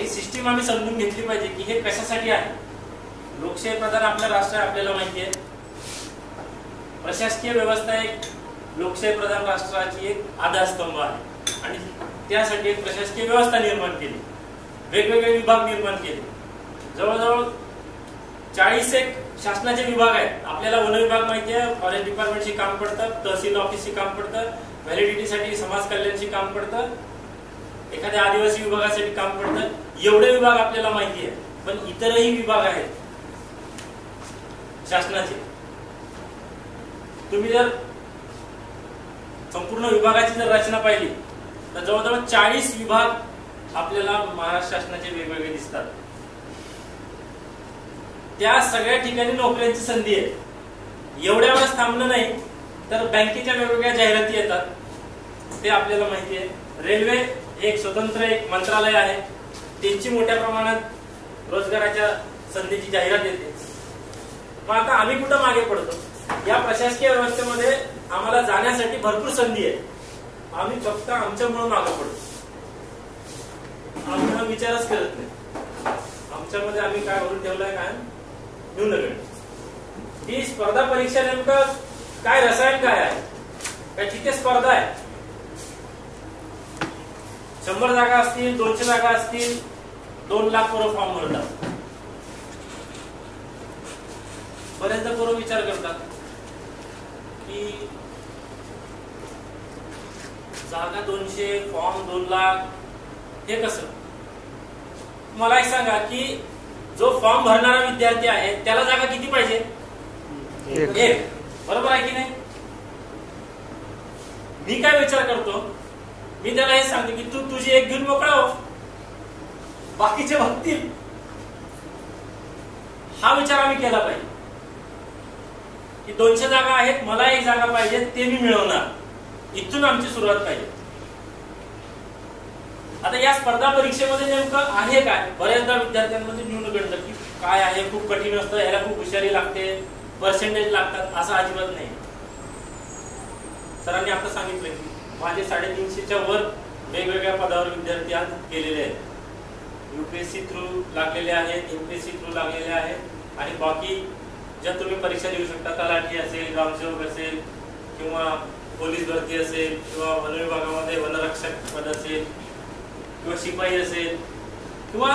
एक सिस्टीम आम्ही समजून घेतली पाहिजे की हे कशासाठी आहे. लोकशाही प्रधान आपलं राष्ट्र आहे, आपल्याला माहिती आहे. प्रशासकीय व्यवस्था एक लोकशाही प्रधान राष्ट्राची एक आधारस्तंभ आहे आणि त्यासाठी एक प्रशासकीय व्यवस्था निर्माण केली, वेगवेगळे विभाग निर्माण केले. जवळजवळ 40 एक शासनाचे विभाग आहेत. आपल्याला वन विभाग माहिती आहे, फॉरेस्ट डिपार्टमेंटशी काम पडतं, तहसील ऑफिसशी काम पडतं, व्हॅलिडिटीसाठी समाज कल्याणशी काम पडतं, एखाद्या आदिवासी विभागासाठी काम पडतं. एवढे विभाग आपल्याला माहिती आहे. पण इतरही विभाग आहेत शासनाचे. तुम्ही जर संपूर्ण विभागाची जर रचना पाहिली तर जवळजवळ 40 विभाग आपल्याला महाराष्ट्र शासनाचे वेगवेगळे दिसतात. त्या सगळ्या ठिकाणी नोकऱ्यांची संधी आहे. एवढ्या वेळेस थांबलं नाही तर बँकेच्या वेगवेगळ्या जाहिराती येतात, ते आपल्याला माहिती आहे. रेल्वे एक स्वतंत्र एक मंत्रालय आहे, त्यांची मोठ्या प्रमाणात रोजगाराच्या संधीची जाहिरात येते. मग आता आम्ही कुठं मागे पडतो? या प्रशासकीय व्यवस्थेमध्ये आम्हाला जाण्यासाठी भरपूर संधी आहे. आम्ही फक्त आमच्यामुळे मागे पडतो. आम्ही विचारच करत नाही. आमच्यामध्ये आम्ही काय भरून ठेवलंय, काय न्यूनगंड. ही स्पर्धा परीक्षा नेमकं काय रसायन काय आहे? काय तिथे स्पर्धा आहे? 100 जागा असतील, 200 जागा असतील, 2 लाख पोरं फॉर्म भरतात. बरेचदा पोरं विचार करतात की जागा 200, फॉर्म 2 लाख, हे कसं? मला एक सांगा की जो फॉर्म भरणारा विद्यार्थी आहे त्याला जागा किती पाहिजे? एक. बरोबर आहे की नाही? मी काय विचार करतो, मी त्याला हे सांगतो की तू तुझी एक घेऊन मोकळा हो, बाकीचे बघतील. हा विचार आम्ही केला पाहिजे की 200 जागा आहेत, मला एक जागा पाहिजे, ते मी मिळवणार. इथून आमची सुरुवात पाहिजे. आता या स्पर्धा परीक्षेमध्ये नेमकं आहे काय? बऱ्याचदा विद्यार्थ्यांमध्ये न्यूनगंड की काय आहे, खूप कठीण असतं, याला खूप हुशारी लागते, पर्सेंटेज लागतात, असं अजिबात नाही. सरांनी आता सांगितलं की माझे 350च्या वर वेगवेगळ्या पदावर विद्यार्थी आज गेलेले आहेत. UPSC थ्रू लागलेले आहेत, MPSC थ्रू लागलेले आहेत आणि बाकी ज्या तुम्ही परीक्षा देऊ शकता, तलाठी असेल, ग्रामसेवक असेल किंवा पोलीस भरती असेल किंवा वन विभागामध्ये वनरक्षक पद असेल किंवा शिपाई असेल किंवा